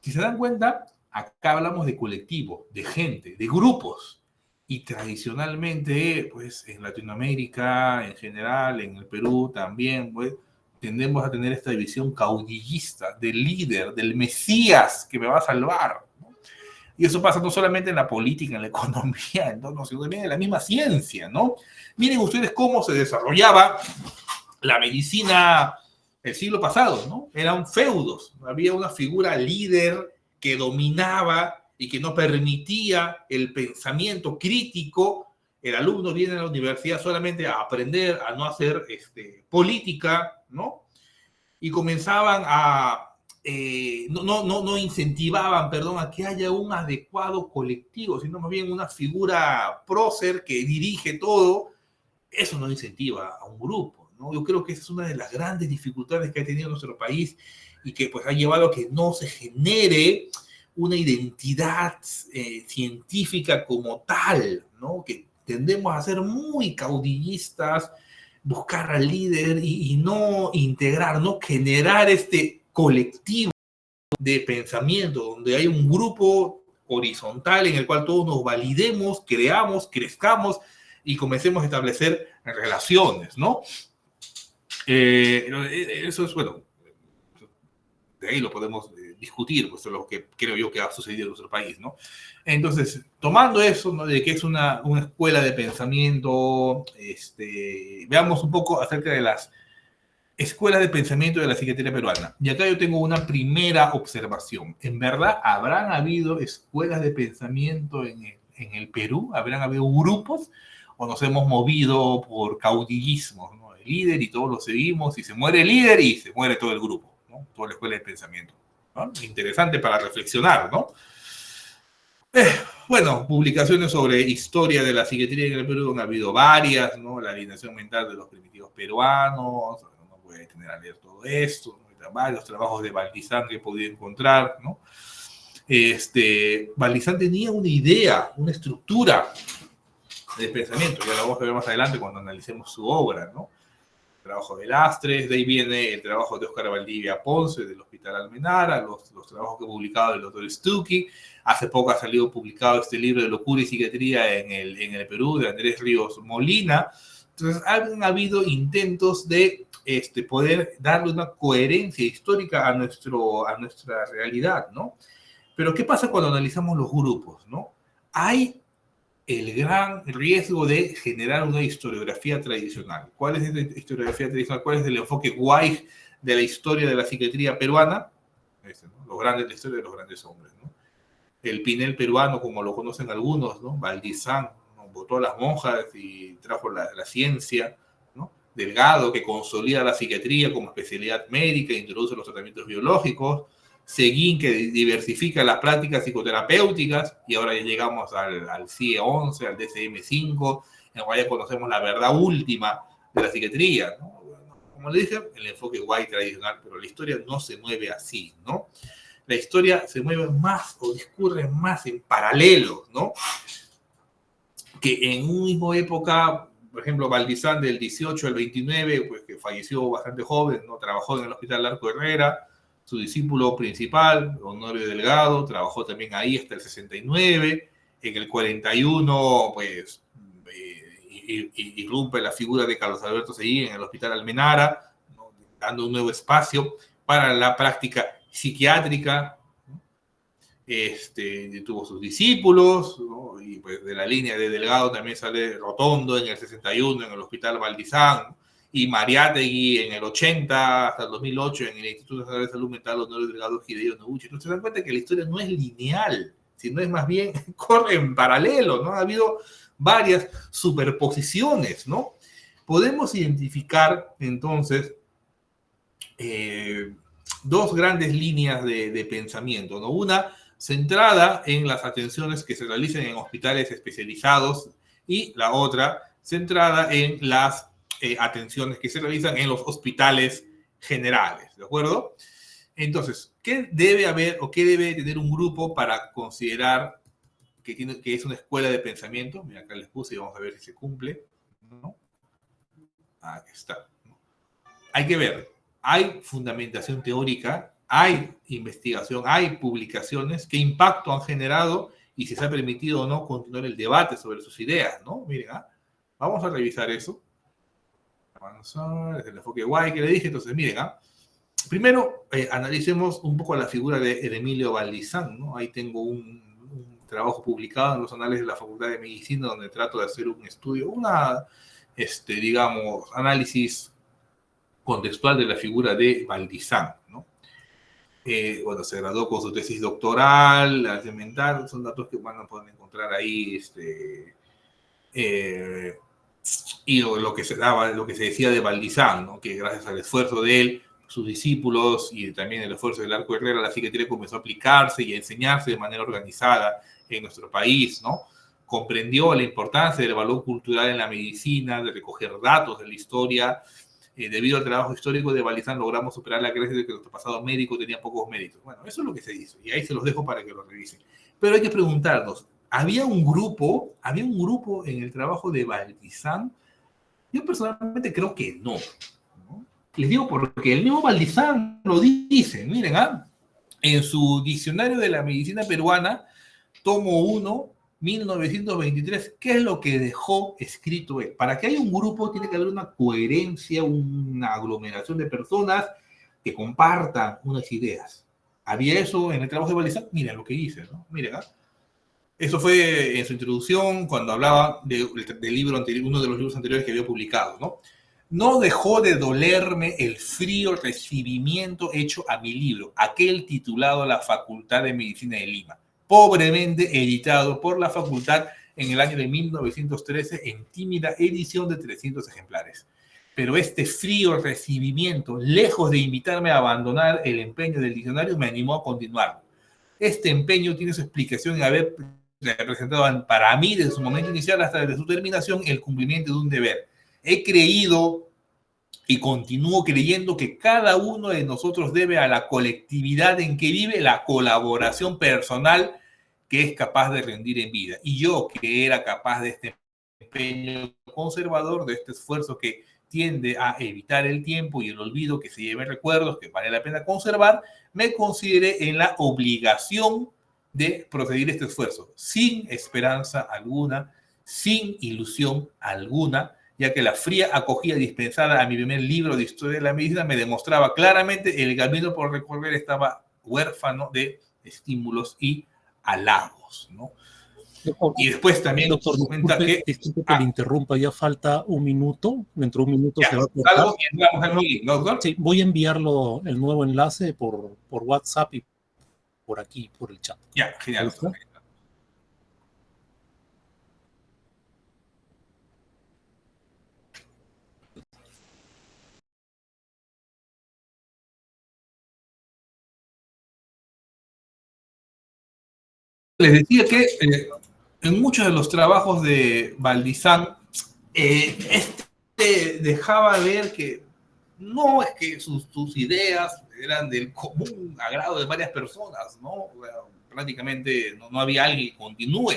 Si se dan cuenta, acá hablamos de colectivo, de gente, de grupos. Y tradicionalmente, pues en Latinoamérica en general, en el Perú también, pues, tendemos a tener esta visión caudillista del líder, del Mesías que me va a salvar, ¿no? Y eso pasa no solamente en la política, en la economía, ¿no? Sino también en la misma ciencia, ¿no? Miren ustedes cómo se desarrollaba la medicina el siglo pasado, ¿no? Eran feudos, había una figura líder que dominaba y que no permitía el pensamiento crítico. El alumno viene a la universidad solamente a aprender, a no hacer política, ¿no? Y comenzaban a, no incentivaban, perdón, a que haya un adecuado colectivo, sino más bien una figura prócer que dirige todo. Eso no incentiva a un grupo. ¿no? Yo creo que esa es una de las grandes dificultades que ha tenido nuestro país y que pues, ha llevado a que no se genere una identidad científica como tal, ¿no? Que tendemos a ser muy caudillistas, buscar al líder y no integrar, no generar este colectivo de pensamiento donde hay un grupo horizontal en el cual todos nos validemos, creamos, crezcamos y comencemos a establecer relaciones, ¿no? Eso es, bueno, de ahí lo podemos discutir, pues es lo que creo yo que ha sucedido en nuestro país, ¿no? Entonces, tomando eso, ¿no? De que es una escuela de pensamiento, veamos un poco acerca de las escuelas de pensamiento de la psiquiatría peruana. Y acá yo tengo una primera observación. ¿En verdad habrán habido escuelas de pensamiento en el Perú? ¿Habrán habido grupos? ¿O nos hemos movido por caudillismo, ¿no? El líder y todos lo seguimos y se muere el líder y se muere todo el grupo, ¿no? Toda la escuela de pensamiento, ¿no? Interesante para reflexionar, ¿no? Bueno, publicaciones sobre historia de la psiquiatría en el Perú han habido varias, ¿no? La alienación mental de los primitivos peruanos, no voy a detener a leer todo esto, ¿no? Varios trabajos de Baldizán que he podido encontrar, ¿no? Baldizán tenía una idea, una estructura de pensamiento, ya la vamos a ver más adelante cuando analicemos su obra, ¿no? trabajo de Lastres, de ahí viene el trabajo de Óscar Valdivia Ponce, del Hospital Almenara, los trabajos que ha publicado el doctor Stuckey. Hace poco ha salido publicado este libro de locura y psiquiatría en el Perú, de Andrés Ríos Molina. Entonces, han habido intentos de poder darle una coherencia histórica a nuestra realidad, ¿no? Pero, ¿qué pasa cuando analizamos los grupos, ¿no? Hay el gran riesgo de generar una historiografía tradicional. ¿Cuál es esta historiografía tradicional? ¿Cuál es el enfoque Weich de la historia de la psiquiatría peruana? ¿No? La historia de los grandes hombres, ¿no? El Pinel peruano, como lo conocen algunos, ¿no? Valdizán, ¿no? Botó a las monjas y trajo la ciencia, ¿no? Delgado, que consolida la psiquiatría como especialidad médica, introduce los tratamientos biológicos. Seguín, que diversifica las prácticas psicoterapéuticas, y ahora ya llegamos al CIE-11, al DSM-5, en el cual ya conocemos la verdad última de la psiquiatría, ¿no? Como le dije, el enfoque Weich tradicional, pero la historia no se mueve así, ¿no? La historia se mueve más o discurre más en paralelo, ¿no? Que en una misma época, por ejemplo, Valdizán del 18 al 29, pues que falleció bastante joven, ¿no? Trabajó en el Hospital Larco Herrera. Su discípulo principal, Honorio Delgado, trabajó también ahí hasta el 69. En el 41, pues, irrumpe la figura de Carlos Alberto Seguí en el Hospital Almenara, ¿no? Dando un nuevo espacio para la práctica psiquiátrica, ¿no? Tuvo sus discípulos, ¿no? Y pues de la línea de Delgado también sale Rotondo en el 61 en el Hospital Valdizán, ¿no? Y Mariátegui en el 80 hasta el 2008 en el Instituto Nacional de Salud Mental Honorio Delgado Hideo Noguchi. Entonces se dan cuenta que la historia no es lineal, sino es más bien corre en paralelo, ¿no? Ha habido varias superposiciones, ¿no? Podemos identificar entonces dos grandes líneas de pensamiento, ¿no? Una centrada en las atenciones que se realicen en hospitales especializados y la otra centrada en las atenciones que se realizan en los hospitales generales, ¿de acuerdo? Entonces, ¿qué debe haber o qué debe tener un grupo para considerar que es una escuela de pensamiento? Mira, acá les puse y vamos a ver si se cumple, ¿no? Aquí está. Hay que ver, hay fundamentación teórica, hay investigación, hay publicaciones, qué impacto han generado y si se ha permitido o no continuar el debate sobre sus ideas, ¿no? Miren, vamos a revisar eso. Avanzar, es el enfoque Weich que le dije. Entonces, miren, primero analicemos un poco la figura de Emilio Valdizán, ¿no? Ahí tengo un trabajo publicado en los anales de la Facultad de Medicina donde trato de hacer un estudio, digamos, análisis contextual de la figura de Valdizán, ¿no? Bueno, se graduó con su tesis doctoral, la mental, son datos que van a poder encontrar ahí, y lo que se decía de Valdizán, ¿no? Que gracias al esfuerzo de él, sus discípulos y también el esfuerzo del Arco Herrera, la psiquiatría comenzó a aplicarse y a enseñarse de manera organizada en nuestro país, ¿no? Comprendió la importancia del valor cultural en la medicina, de recoger datos de la historia. Debido al trabajo histórico de Valdizán logramos superar la creencia de que nuestro pasado médico tenía pocos méritos. Bueno, eso es lo que se hizo y ahí se los dejo para que lo revisen. Pero hay que preguntarnos, ¿había un grupo en el trabajo de Valdizán? Yo personalmente creo que no. Les digo porque el mismo Valdizán lo dice. Miren, en su Diccionario de la Medicina Peruana, tomo 1, 1923, ¿qué es lo que dejó escrito él? Para que haya un grupo tiene que haber una coherencia, una aglomeración de personas que compartan unas ideas. ¿Había eso en el trabajo de Valdizán? Miren lo que dice, ¿no? Miren, eso fue en su introducción cuando hablaba del libro anterior, uno de los libros anteriores que había publicado, ¿no? No dejó de dolerme el frío recibimiento hecho a mi libro, aquel titulado La Facultad de Medicina de Lima, pobremente editado por la facultad en el año de 1913 en tímida edición de 300 ejemplares. Pero este frío recibimiento, lejos de invitarme a abandonar el empeño del diccionario, me animó a continuarlo. Este empeño tiene su explicación en haber representado para mí desde su momento inicial hasta desde su terminación el cumplimiento de un deber. He creído y continúo creyendo que cada uno de nosotros debe a la colectividad en que vive la colaboración personal que es capaz de rendir en vida. Y yo, que era capaz de este empeño conservador, de este esfuerzo que tiende a evitar el tiempo y el olvido, que se lleven recuerdos que vale la pena conservar, me consideré en la obligación de proseguir este esfuerzo, sin esperanza alguna, sin ilusión alguna, ya que la fría acogida dispensada a mi primer libro de historia de la medicina me demostraba claramente el camino por recorrer estaba huérfano de estímulos y halagos, ¿no? Doctor, y después también doctor, comenta que... disculpe que le interrumpa, ya falta un minuto, dentro de un minuto Ya, se va a cortar. algo y entramos al link, ¿no, doctor? Sí, voy a enviarlo el nuevo enlace por WhatsApp y por aquí, por el chat. Ya, genial. Doctor. Les decía que en muchos de los trabajos de Baldizán, dejaba ver que no es que sus ideas eran del común agrado de varias personas, ¿no? Prácticamente no había alguien que continúe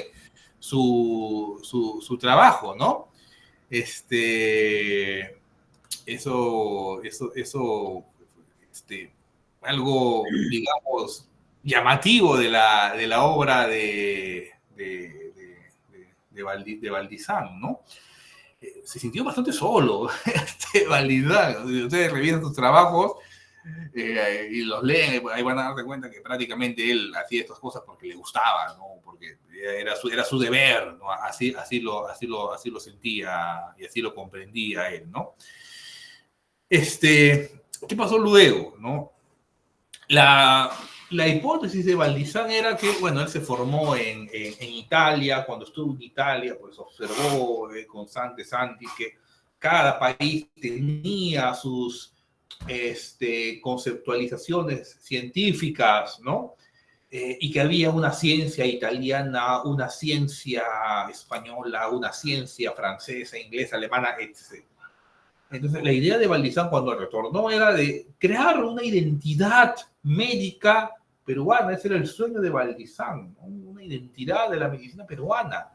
su trabajo, ¿no? Algo, digamos, llamativo de la obra de Baldizán, ¿no? Se sintió bastante solo, Baldizán. Si ustedes revisan sus trabajos y los leen, ahí van a darse cuenta que prácticamente él hacía estas cosas porque le gustaba, ¿no? Porque era su deber, ¿no? Así lo sentía y así lo comprendía él, ¿no? ¿Qué pasó luego, no? La hipótesis de Baldizán era que, bueno, él se formó en Italia. Cuando estuvo en Italia, pues observó con Santi que cada país tenía sus conceptualizaciones científicas, ¿no? Y que había una ciencia italiana, una ciencia española, una ciencia francesa, inglesa, alemana, etc. Entonces, la idea de Baldizán cuando retornó era de crear una identidad médica peruana. Ese era el sueño de Baldizán, ¿no? Una identidad de la medicina peruana.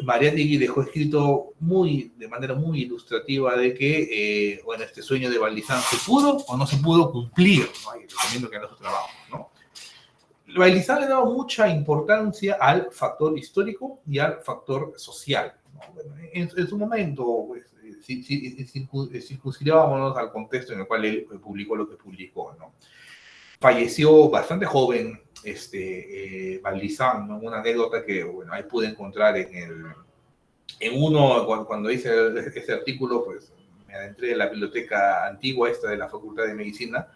Mariátegui dejó escrito de manera muy ilustrativa de que, bueno, este sueño de Baldizán se pudo o no se pudo cumplir, ¿no? Y recomiendo que haga su trabajo, ¿no? Baldizán le daba mucha importancia al factor histórico y al factor social, ¿no? Bueno, en su momento, pues, circunscribámonos al contexto en el cual él publicó lo que publicó, ¿no? Falleció bastante joven Baldizán, ¿no? Una anécdota que, bueno, ahí pude encontrar cuando hice ese artículo, pues me adentré en la biblioteca antigua de la Facultad de Medicina,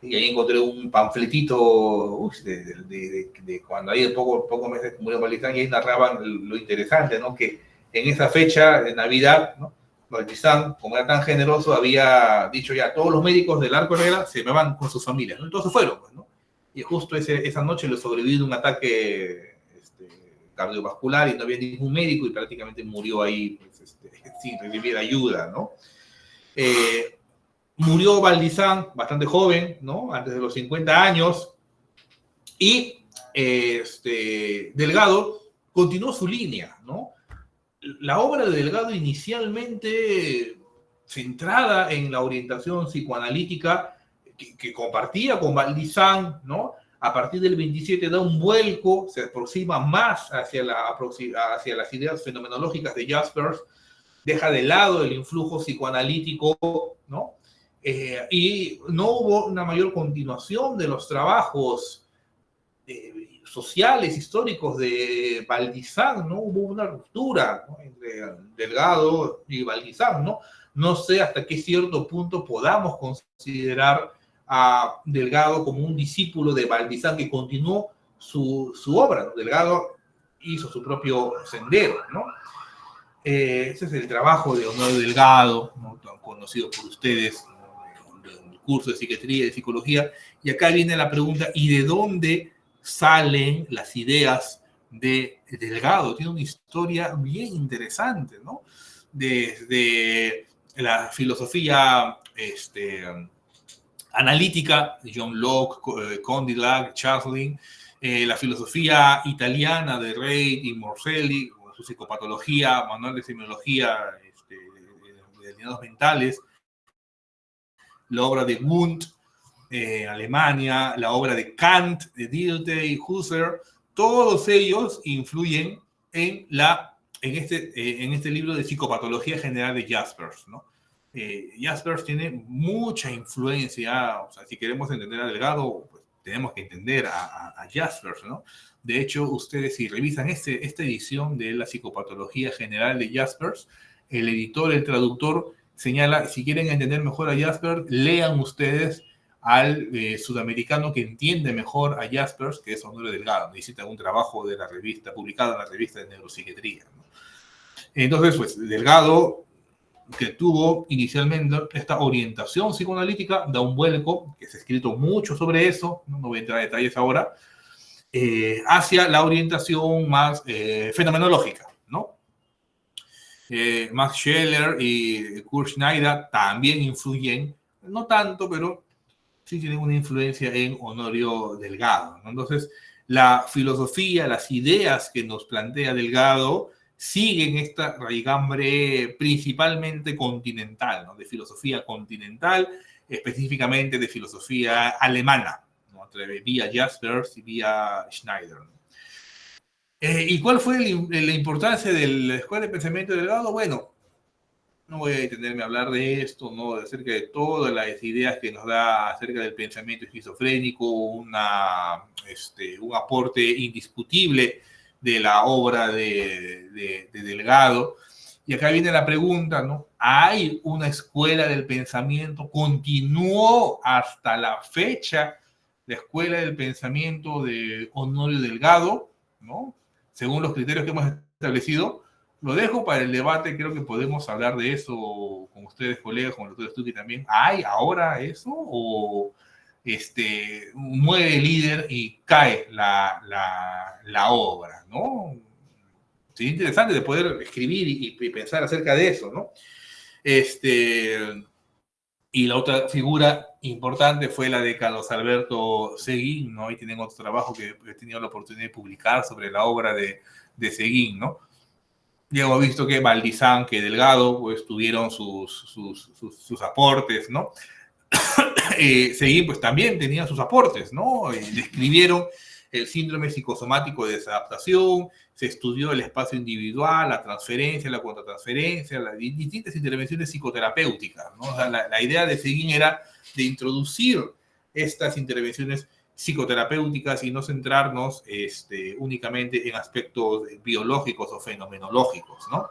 y ahí encontré un panfletito de cuando ahí pocos meses murió Baldizán, y ahí narraban lo interesante, ¿no? Que en esa fecha de Navidad, ¿no? Baldizán, como era tan generoso, había dicho ya, todos los médicos del Arco Herrera se me van con sus familias, ¿no? Entonces fueron, pues, ¿no? Y justo esa noche le sobrevivió un ataque cardiovascular y no había ningún médico y prácticamente murió ahí, pues, sin recibir ayuda, ¿no? Murió Baldizán bastante joven, ¿no? Antes de los 50 años, y Delgado continuó su línea, ¿no? La obra de Delgado inicialmente centrada en la orientación psicoanalítica que compartía con Baldizán, ¿no? A partir del 27 da un vuelco, se aproxima más hacia las ideas fenomenológicas de Jaspers, deja de lado el influjo psicoanalítico, ¿no? Y no hubo una mayor continuación de los trabajos sociales, históricos de Baldizán, ¿no? Hubo una ruptura, ¿no? Entre Delgado y Baldizán, ¿no? No sé hasta qué cierto punto podamos considerar a Delgado como un discípulo de Baldizán que continuó su obra, ¿no? Delgado hizo su propio sendero, ¿no? Ese es el trabajo de Honorio Delgado, ¿no? Conocido por ustedes, ¿no? Del curso de psiquiatría y de psicología. Y acá viene la pregunta, ¿y de dónde salen las ideas de Delgado? Tiene una historia bien interesante, ¿no? Desde la filosofía analítica de John Locke, Condillac, Charslin, la filosofía italiana de Reid y Morselli, su psicopatología, manual de semiología alineados mentales, la obra de Wundt, Alemania, la obra de Kant, de Dilthey, Husserl, todos ellos influyen en este libro de Psicopatología General de Jaspers, ¿no? Jaspers tiene mucha influencia, o sea, si queremos entender a Delgado, pues, tenemos que entender a Jaspers, ¿no? De hecho, ustedes si revisan esta edición de la Psicopatología General de Jaspers, el editor, el traductor, señala, si quieren entender mejor a Jaspers, lean ustedes al sudamericano que entiende mejor a Jaspers, que es Honorio Delgado. Necesita un trabajo de la revista, publicado en la revista de Neuropsiquiatría, ¿no? Entonces, pues, Delgado, que tuvo inicialmente esta orientación psicoanalítica, da un vuelco, que se ha escrito mucho sobre eso, no voy a entrar a detalles ahora, hacia la orientación más fenomenológica, ¿no? Max Scheler y Kurt Schneider también influyen, no tanto, pero sí tienen una influencia en Honorio Delgado, ¿no? Entonces, la filosofía, las ideas que nos plantea Delgado siguen esta raigambre principalmente continental, ¿no? De filosofía continental, específicamente de filosofía alemana, ¿no? Vía Jaspers y vía Schneider, ¿no? ¿Y cuál fue la importancia de la Escuela de Pensamiento de Delgado? Bueno, no voy a detenerme a hablar de esto, ¿no? Acerca de todas las ideas que nos da acerca del pensamiento esquizofrénico, un aporte indiscutible de la obra de Delgado. Y acá viene la pregunta, ¿no? ¿Hay una escuela del pensamiento? ¿Continuó hasta la fecha la escuela del pensamiento de Honorio Delgado, ¿no? Según los criterios que hemos establecido? Lo dejo para el debate, creo que podemos hablar de eso con ustedes, colegas, con el doctor Stucky también. ¿Hay ahora eso? ¿O muere el líder y cae la obra, ¿no? Sería interesante de poder escribir y pensar acerca de eso, ¿no? Y la otra figura importante fue la de Carlos Alberto Seguín, ¿no? Ahí tienen otro trabajo que he tenido la oportunidad de publicar sobre la obra de Seguín, ¿no? Ya hemos visto que Baldizán, que Delgado, pues tuvieron sus aportes, ¿no? Seguín, pues también tenía sus aportes, ¿no? Describieron el síndrome psicosomático de desadaptación, se estudió el espacio individual, la transferencia, la contratransferencia, las distintas intervenciones psicoterapéuticas, ¿no? O sea, la idea de Seguín era de introducir estas intervenciones psicoterapéuticas y no centrarnos únicamente en aspectos biológicos o fenomenológicos, ¿no?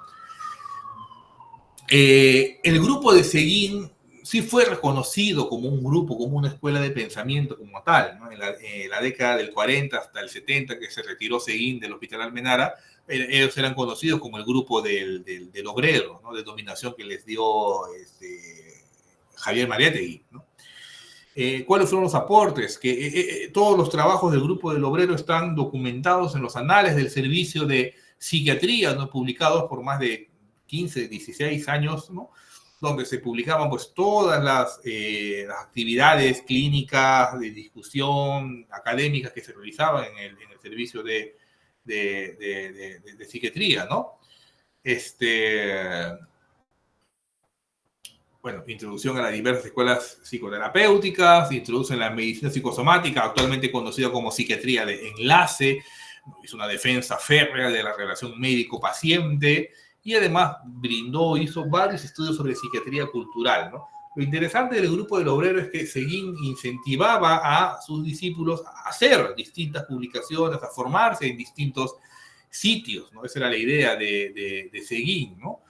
El grupo de Seguín sí fue reconocido como un grupo, como una escuela de pensamiento como tal, ¿no? En la década del 40 hasta el 70, que se retiró Seguín del Hospital Almenara, ellos eran conocidos como el grupo del obrero, ¿no? De dominación que les dio Javier Mariátegui, ¿no? ¿Cuáles fueron los aportes? Que todos los trabajos del grupo del obrero están documentados en los anales del servicio de psiquiatría, ¿no? Publicados por más de 15, 16 años, ¿no? Donde se publicaban pues todas las actividades clínicas, de discusión, académicas que se realizaban en el servicio de psiquiatría, ¿no? Bueno, introducción a las diversas escuelas psicoterapéuticas, introducen la medicina psicosomática, actualmente conocida como psiquiatría de enlace, hizo una defensa férrea de la relación médico-paciente y además hizo varios estudios sobre psiquiatría cultural, ¿no? Lo interesante del grupo del obrero es que Seguín incentivaba a sus discípulos a hacer distintas publicaciones, a formarse en distintos sitios, ¿no? Esa era la idea de Seguín, ¿no?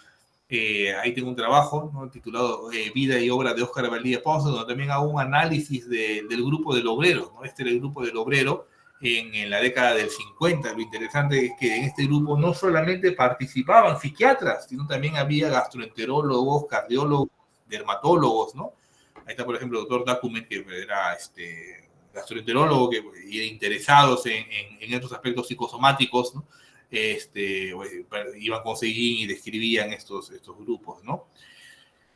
Ahí tengo un trabajo, ¿no? Titulado Vida y obra de Óscar Valdivia Ponce, donde también hago un análisis del grupo del obrero, ¿no? Era el grupo del obrero en la década del 50. Lo interesante es que en este grupo no solamente participaban psiquiatras, sino también había gastroenterólogos, cardiólogos, dermatólogos, ¿no? Ahí está, por ejemplo, el doctor Dacumen, que era gastroenterólogo, que interesados en estos aspectos psicosomáticos, ¿no? Iban con Seguín y describían estos grupos, ¿no?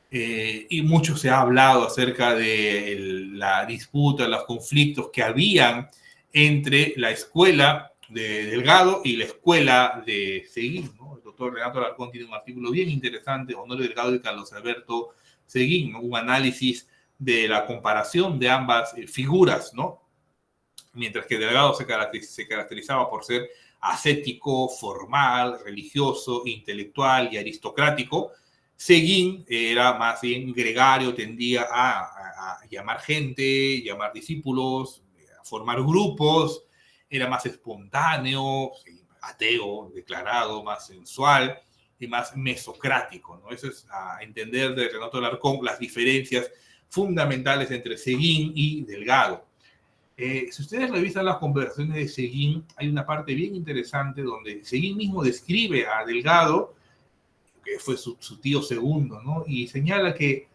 Y mucho se ha hablado acerca de la disputa, los conflictos que habían entre la escuela de Delgado y la escuela de Seguín, ¿no? El doctor doctor Renato Alarcón tiene un artículo bien interesante, Honorio Delgado y Carlos Alberto Seguín, ¿no? Un análisis de la comparación de ambas figuras, ¿no? Mientras que Delgado se caracterizaba por ser ascético, formal, religioso, intelectual y aristocrático, Seguín era más bien gregario, tendía a llamar gente, llamar discípulos, a formar grupos, era más espontáneo, ateo, declarado, más sensual y más mesocrático, ¿no? Eso es a entender de Renato Alarcón las diferencias fundamentales entre Seguín y Delgado. Si ustedes revisan las conversaciones de Seguín, hay una parte bien interesante donde Seguín mismo describe a Delgado, que fue su tío segundo, ¿no? Y señala que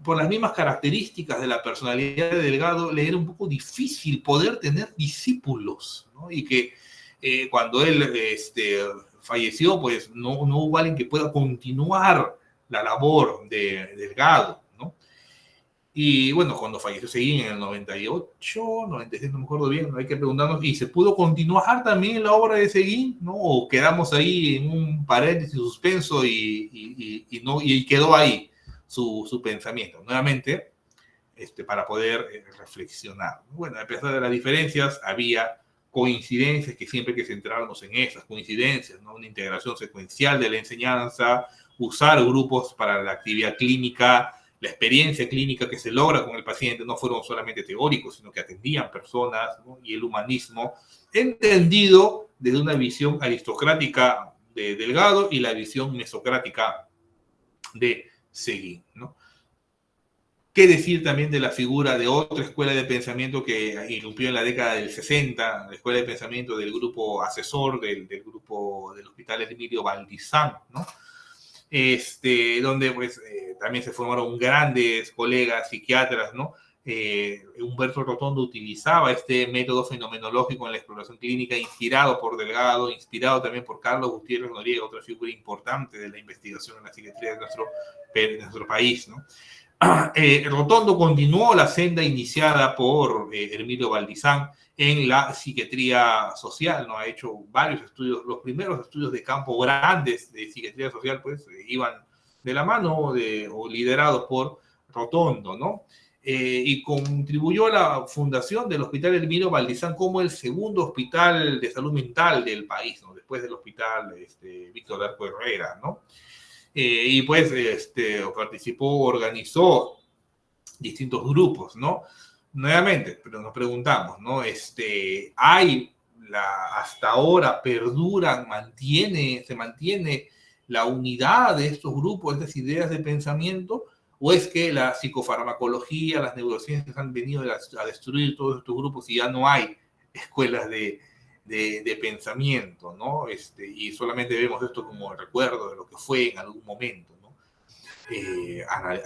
por las mismas características de la personalidad de Delgado, le era un poco difícil poder tener discípulos, ¿no? Y que cuando él falleció, pues no hubo alguien que pueda continuar la labor de Delgado, ¿no? Y bueno, cuando falleció Seguín en el 98, 96, no me acuerdo bien, hay que preguntarnos, ¿y se pudo continuar también la obra de Seguín, no? ¿O quedamos ahí en un paréntesis suspenso y quedó ahí su pensamiento? Nuevamente, para poder reflexionar. Bueno, a pesar de las diferencias, había coincidencias que siempre hay que centrarnos en esas coincidencias, ¿no? Una integración secuencial de la enseñanza, usar grupos para la actividad clínica, la experiencia clínica que se logra con el paciente no fueron solamente teóricos, sino que atendían personas, ¿no? Y el humanismo entendido desde una visión aristocrática de Delgado y la visión mesocrática de Seguín, ¿no? ¿Qué decir también de la figura de otra escuela de pensamiento que irrumpió en la década del 60, la escuela de pensamiento del grupo asesor del grupo del Hospital Emilio Valdizán, ¿no? Donde pues también se formaron grandes colegas psiquiatras, ¿no? Humberto Rotondo utilizaba este método fenomenológico en la exploración clínica, inspirado por Delgado, inspirado también por Carlos Gutiérrez Noriega, otra figura importante de la investigación en la psiquiatría de nuestro país, ¿no? Rotondo continuó la senda iniciada por Emilio Valdizán en la psiquiatría social, ¿no? Ha hecho varios estudios, los primeros estudios de campo grandes de psiquiatría social, pues iban de la mano o liderados por Rotondo, ¿no? Y contribuyó a la fundación del Hospital Emilio Valdizán como el segundo hospital de salud mental del país, ¿no? Después del Hospital Víctor Darco Herrera, ¿no? Y pues participó, organizó distintos grupos, ¿no? Nuevamente, pero nos preguntamos, ¿no? Hasta ahora perduran, se mantiene la unidad de estos grupos, estas ideas de pensamiento, o es que la psicofarmacología, las neurociencias han venido a destruir todos estos grupos y ya no hay escuelas de pensamiento, ¿no? Y solamente vemos esto como el recuerdo de lo que fue en algún momento, ¿no?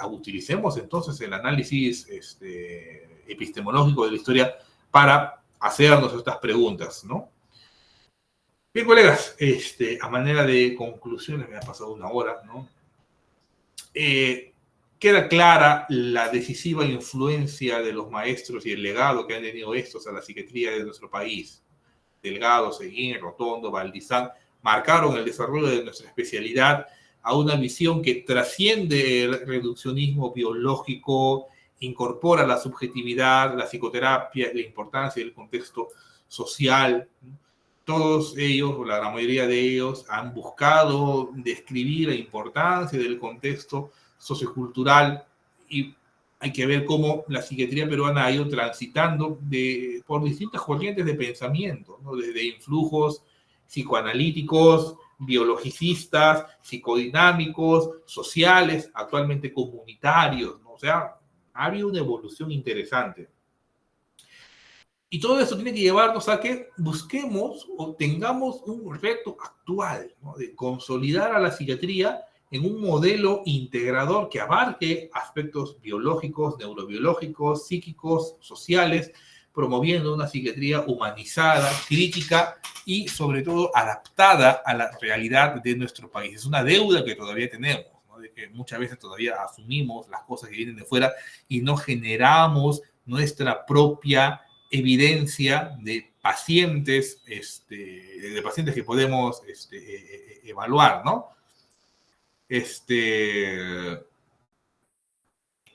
Utilicemos entonces el análisis epistemológico de la historia para hacernos estas preguntas, ¿no? Bien, colegas, a manera de conclusiones, me ha pasado una hora, ¿no? Queda clara la decisiva influencia de los maestros y el legado que han tenido estos a la psiquiatría de nuestro país. Delgado, Seguín, Rotondo, Valdizán, marcaron el desarrollo de nuestra especialidad a una visión que trasciende el reduccionismo biológico, incorpora la subjetividad, la psicoterapia, la importancia del contexto social. Todos ellos, o la mayoría de ellos, han buscado describir la importancia del contexto sociocultural y hay que ver cómo la psiquiatría peruana ha ido transitando por distintas corrientes de pensamiento, ¿no? Desde influjos psicoanalíticos, biologicistas, psicodinámicos, sociales, actualmente comunitarios, ¿no? O sea, ha habido una evolución interesante. Y todo eso tiene que llevarnos a que busquemos o tengamos un reto actual, ¿no? De consolidar a la psiquiatría en un modelo integrador que abarque aspectos biológicos, neurobiológicos, psíquicos, sociales, promoviendo una psiquiatría humanizada, crítica y sobre todo adaptada a la realidad de nuestro país. Es una deuda que todavía tenemos, ¿no? De que muchas veces todavía asumimos las cosas que vienen de fuera y no generamos nuestra propia evidencia de pacientes que podemos evaluar, ¿no?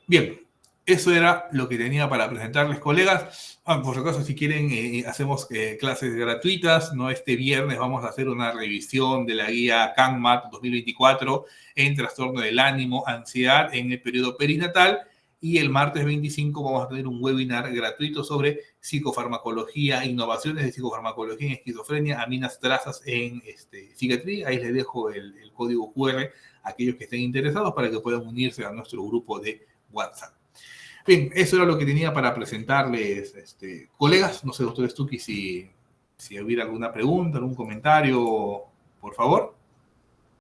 Bien, eso era lo que tenía para presentarles, colegas. Por si acaso, si quieren, hacemos clases gratuitas, ¿no? Este viernes vamos a hacer una revisión de la guía CANMAT 2024 en trastorno del ánimo, ansiedad en el periodo perinatal. Y el martes 25 vamos a tener un webinar gratuito sobre psicofarmacología, innovaciones de psicofarmacología en esquizofrenia, aminas trazas en psiquiatría. Ahí les dejo el código QR a aquellos que estén interesados para que puedan unirse a nuestro grupo de WhatsApp. Bien, eso era lo que tenía para presentarles, colegas. No sé, doctor Stucchi, si hubiera alguna pregunta, algún comentario, por favor.